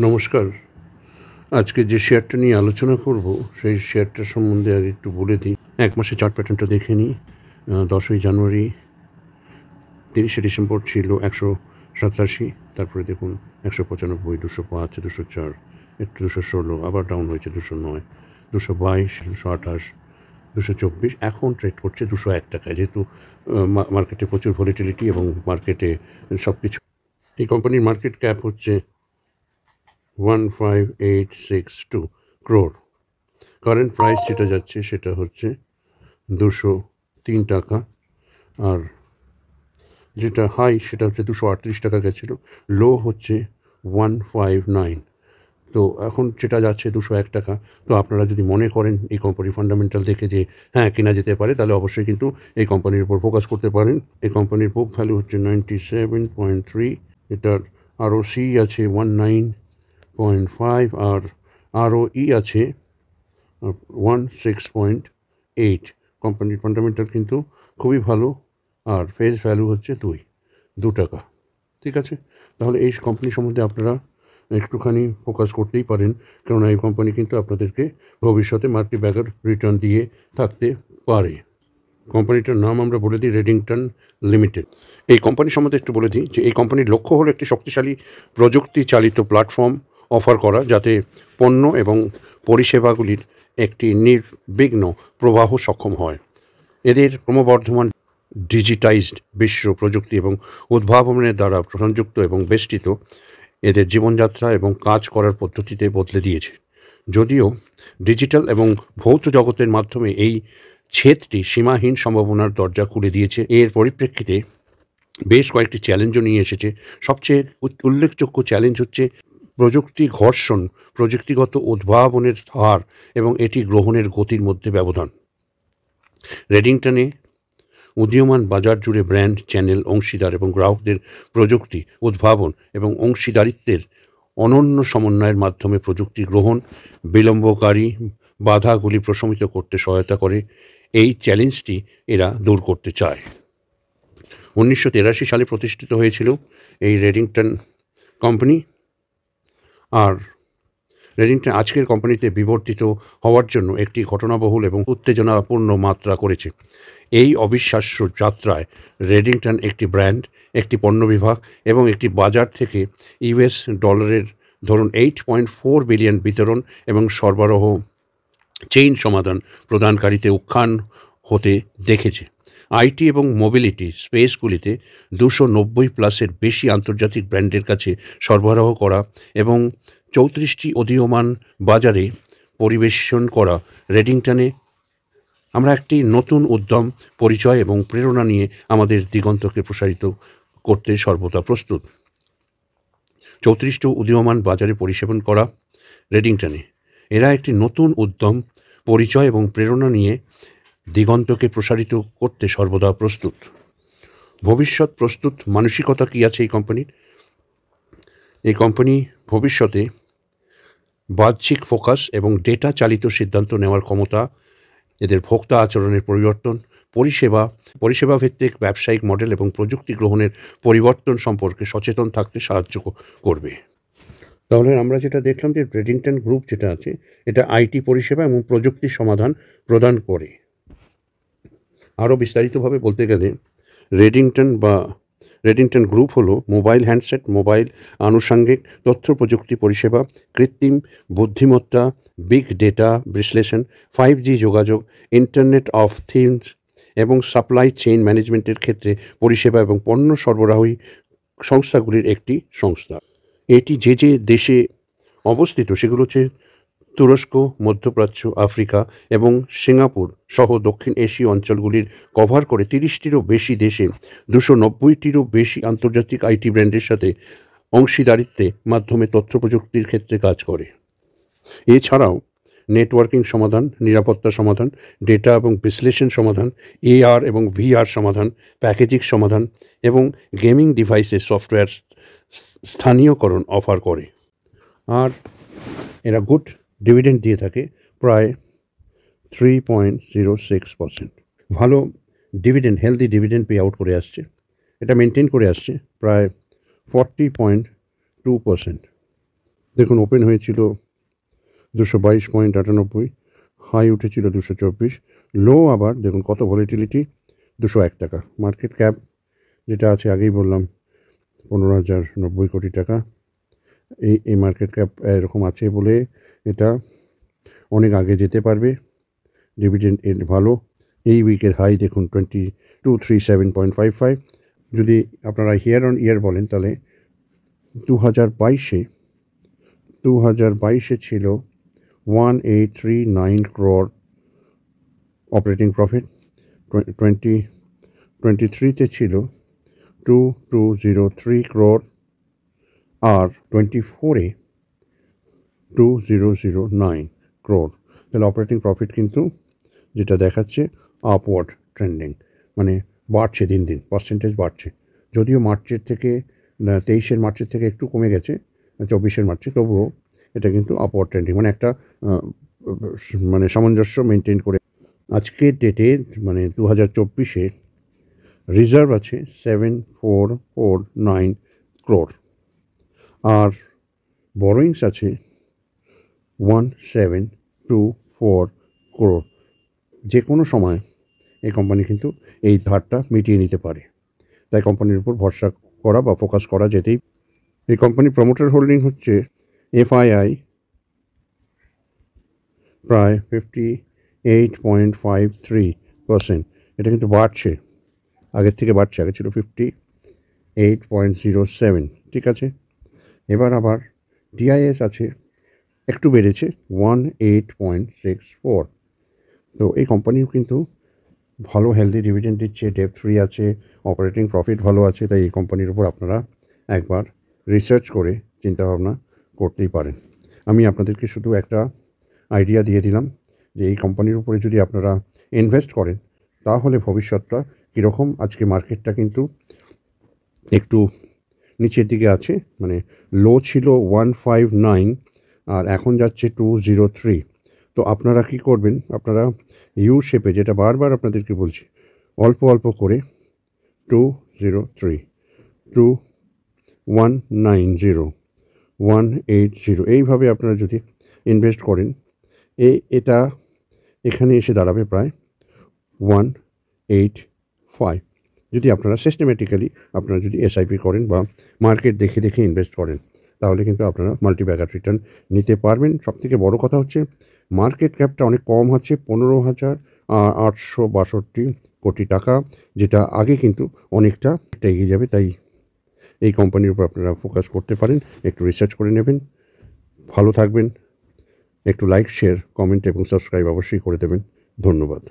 নমস্কার। আজকে যে শেয়ারটা নিয়ে আলোচনা করব সেই শেয়ারটার সম্বন্ধে আগে একটু বলে দিই। এক মাসে চার্ট প্যাটার্নটা দেখে নিই। 10ই জানুয়ারি 30শে ডিসেম্বর ছিল 187, তারপরে দেখুন 195, 205, 204, একটু 216, আবার ডাউন হয়েছে 209, 222, 228, 224, এখন ট্রেড করছে 201 টাকায়। যেহেতু মার্কেটে প্রচুর ভলিটিলিটি এবং মার্কেটে সব কিছু, এই কোম্পানির মার্কেট ক্যাপ হচ্ছে 15862 crore। কারেন্ট প্রাইস যেটা যাচ্ছে সেটা হচ্ছে 203 টাকা, আর যেটা হাই সেটা হচ্ছে 238 টাকা গেছিলো, লো হচ্ছে 159। তো এখন যেটা যাচ্ছে 201 টাকা। তো আপনারা যদি মনে করেন এই কোম্পানির ফান্ডামেন্টাল দেখে যে হ্যাঁ কেনা যেতে পারে, তাহলে অবশ্যই কিন্তু এই কোম্পানির উপর ফোকাস করতে পারেন। এই কোম্পানির বুক ভ্যালু হচ্ছে 97.3, এটার ROC আছে 19.5, আর ROE আছে 16.8। কোম্পানির ফান্ডামেন্টাল কিন্তু খুবই ভালো, আর ফেস ভ্যালু হচ্ছে 2 টাকা। ঠিক আছে, তাহলে এই কোম্পানি সম্বন্ধে আপনারা একটুখানি ফোকাস করতেই পারেন, কেননা এই কোম্পানি কিন্তু আপনাদেরকে ভবিষ্যতে মাল্টি ব্যাগার রিটার্ন দিয়ে থাকতে পারে। কোম্পানিটার নাম আমরা বলে দিই রেডিংটন লিমিটেড। এই কোম্পানি সম্বন্ধে একটু বলে দিই যে এই কোম্পানির লক্ষ্য হলো একটি শক্তিশালী প্রযুক্তি চালিত প্ল্যাটফর্ম অফার করা, যাতে পণ্য এবং পরিষেবাগুলির একটি নির্বিঘ্ন প্রবাহ সক্ষম হয়। এদের ক্রমবর্ধমান ডিজিটাইজড বিশ্ব প্রযুক্তি এবং উদ্ভাবনের দ্বারা সংযুক্ত এবং বেষ্টিত এদের জীবনযাত্রা এবং কাজ করার পদ্ধতিতে বদলে দিয়েছে। যদিও ডিজিটাল এবং ভৌত জগতের মাধ্যমে এই ছেদটি সীমাহীন সম্ভাবনার দরজা খুলে দিয়েছে, এর পরিপ্রেক্ষিতে বেশ কয়েকটি চ্যালেঞ্জও নিয়ে এসেছে। সবচেয়ে উল্লেখযোগ্য চ্যালেঞ্জ হচ্ছে প্রযুক্তি ঘর্ষণ, প্রযুক্তিগত উদ্ভাবনের হার এবং এটি গ্রহণের গতির মধ্যে ব্যবধান। রেডিংটনে উদীয়মান বাজার জুড়ে ব্র্যান্ড, চ্যানেল, অংশীদার এবং গ্রাহকদের প্রযুক্তি উদ্ভাবন এবং অংশীদারিত্বের অনন্য সমন্বয়ের মাধ্যমে প্রযুক্তি গ্রহণ বিলম্বকারী বাধাগুলি প্রশমিত করতে সহায়তা করে। এই চ্যালেঞ্জটি এরা দূর করতে চায়। 1983 সালে প্রতিষ্ঠিত হয়েছিল এই রেডিংটন কোম্পানি, আর রেডিংটন আজকের কোম্পানিতে বিবর্তিত হওয়ার জন্য একটি ঘটনাবহুল এবং উত্তেজনাপূর্ণ মাত্রা করেছে। এই অবিশ্বাস্য যাত্রায় রেডিংটন একটি ব্র্যান্ড, একটি পণ্য বিভাগ এবং একটি বাজার থেকে $ডলারের ধরুন 8.4 বিলিয়ন বিতরণ এবং সরবরাহ চেইন সমাধান প্রদানকারীতে উত্থান হতে দেখেছে। আইটি এবং মোবিলিটি স্পেসগুলিতে 290+ বেশি আন্তর্জাতিক ব্র্যান্ডের কাছে সরবরাহ করা এবং 34টি উদীয়মান বাজারে পরিবেশন করা রেডিংটনে আমরা একটি নতুন উদ্যম, পরিচয় এবং প্রেরণা নিয়ে আমাদের দিগন্তকে প্রসারিত করতে সর্বদা প্রস্তুত। 34টি উদীয়মান বাজারে পরিবেশন করা রেডিংটনে এরা একটি নতুন উদ্যম, পরিচয় এবং প্রেরণা নিয়ে দিগন্তকে প্রসারিত করতে সর্বদা প্রস্তুত। ভবিষ্যৎ প্রস্তুত মানসিকতা কী আছে এই কোম্পানির? এই কোম্পানি ভবিষ্যতে বাহ্যিক ফোকাস এবং ডেটা চালিত সিদ্ধান্ত নেওয়ার ক্ষমতা, এদের ভোক্তা আচরণের পরিবর্তন, পরিষেবা ভিত্তিক ব্যবসায়িক মডেল এবং প্রযুক্তি গ্রহণের পরিবর্তন সম্পর্কে সচেতন থাকতে সাহায্য করবে। তাহলে আমরা যেটা দেখলাম যে রেডিংটন গ্রুপ যেটা আছে এটা আইটি পরিষেবা এবং প্রযুক্তির সমাধান প্রদান করে। আরও বিস্তারিতভাবে বলতে গেলে রেডিংটন গ্রুপ হলো মোবাইল হ্যান্ডসেট, মোবাইল আনুষঙ্গিক তথ্য প্রযুক্তি পরিষেবা, কৃত্রিম বুদ্ধিমত্তা, বিগ ডেটা বিশ্লেষণ, 5G যোগাযোগ, ইন্টারনেট অফ থিংস এবং সাপ্লাই চেইন ম্যানেজমেন্টের ক্ষেত্রে পরিষেবা এবং পণ্য সরবরাহী সংস্থাগুলির একটি সংস্থা। এটি যে যে দেশে অবস্থিত সেগুলো হচ্ছে তুরস্ক, মধ্যপ্রাচ্য, আফ্রিকা এবং সিঙ্গাপুর সহ দক্ষিণ এশীয় অঞ্চলগুলির কভার করে 30টিরও বেশি দেশে 290টিরও বেশি আন্তর্জাতিক আইটি ব্র্যান্ডের সাথে অংশীদারিত্বের মাধ্যমে তথ্য প্রযুক্তির ক্ষেত্রে কাজ করে। এছাড়াও নেটওয়ার্কিং সমাধান, নিরাপত্তা সমাধান, ডেটা এবং বিশ্লেষণ সমাধান, AR এবং VR সমাধান, প্যাকেজিং সমাধান এবং গেমিং ডিভাইসের সফটওয়্যার স্থানীয়করণ অফার করে। আর এরা গুড ডিভিডেন্ড দিয়ে থাকে, প্রায় 3.06%। ভালো dividend, healthy dividend pay out করে আসছে। এটা মেনটেন করে আসছে প্রায় 40.2%। দেখুন ওপেন হয়েছিল 222.98, হাই উঠেছিল 224, লো আবার দেখুন কত ভলিটিলিটি, 201 টাকা। মার্কেট ক্যাপ যেটা আছে আগেই বললাম 15,090 কোটি টাকা। এই মার্কেট ক্যাপ এরকম আছে বলে এটা অনেক আগে যেতে পারবে। ডিভিডেন্ড এর ভালো। এই উইকের হাই দেখুন 2237.55। যদি আপনারা ইয়ার অন ইয়ার বলেন তাহলে 2022-এ ছিল 1839 crore অপারেটিং প্রফিট, 2023-তে ছিল 2203 crore, আর 24-এ 2009 crore। তাহলে অপারেটিং প্রফিট কিন্তু যেটা দেখাচ্ছে আপওয়ার্ড ট্রেন্ডিং, মানে বাড়ছে, দিন দিন পার্সেন্টেজ বাড়ছে। যদিও মার্চের থেকে 23-এর মার্চের থেকে একটু কমে গেছে 24-এর মার্চে, তবুও এটা কিন্তু আপওয়ার্ড ট্রেন্ডিং, মানে একটা মানে সামঞ্জস্য মেনটেন করে। আজকের ডেটে মানে 2024-এ রিজার্ভ আছে 7449 crore, আর বরোয়িংস আছে 1724 crore। যে কোনো সময় এই কোম্পানি কিন্তু এই ধারটা মিটিয়ে নিতে পারে, তাই কোম্পানির উপর ভরসা করা বা ফোকাস করা যেতেই। এই কোম্পানির প্রমোটার হোল্ডিং হচ্ছে FII প্রায় 58.53%। এটা কিন্তু বাড়ছে, আগের থেকে বাড়ছে, আগে ছিল 58.07, ঠিক আছে। এবার আবার DIS আছে, একটু বেড়েছে 18.64। তো এই কোম্পানিও কিন্তু ভালো হেলদি ডিভিডেন্ড দিচ্ছে, ডেট ফ্রি আছে, অপারেটিং প্রফিট ভালো আছে, তাই এই কোম্পানির উপর আপনারা একবার রিসার্চ করে চিন্তাভাবনা করতেই পারেন। আমি আপনাদেরকে শুধু একটা আইডিয়া দিয়ে দিলাম যে এই কোম্পানির উপরে যদি আপনারা ইনভেস্ট করেন তাহলে ভবিষ্যৎটা কীরকম। আজকে মার্কেটটা কিন্তু একটু নিচের দিকে আছে, মানে লো ছিল 159 আর এখন যাচ্ছে 203। তো আপনারা কি করবেন, আপনারা ইউ শেপে, যেটা বারবার আপনাদেরকে বলছি, অল্প অল্প করে 203, 2190, 180 এইভাবে আপনারা যদি ইনভেস্ট করেন, এটা এখানে এসে দাঁড়াবে প্রায় 185। যদি আপনারা সিস্টেমেটিক্যালি আপনারা যদি SIP করেন বা মার্কেট দেখে দেখে ইনভেস্ট করেন, তাহলে কিন্তু আপনারা মাল্টিব্যাগার রিটার্ন নিতে পারবেন। সবথেকে বড় কথা হচ্ছে মার্কেট ক্যাপটা অনেক কম হচ্ছে, 15,862 কোটি টাকা, যেটা আগে কিন্তু অনেকটা এগিয়ে যাবে। তাই এই কোম্পানির উপর আপনারা ফোকাস করতে পারেন, একটু রিসার্চ করে নেবেন। ভালো থাকবেন, একটু লাইক, শেয়ার, কমেন্ট এবং সাবস্ক্রাইব অবশ্যই করে দেবেন। ধন্যবাদ।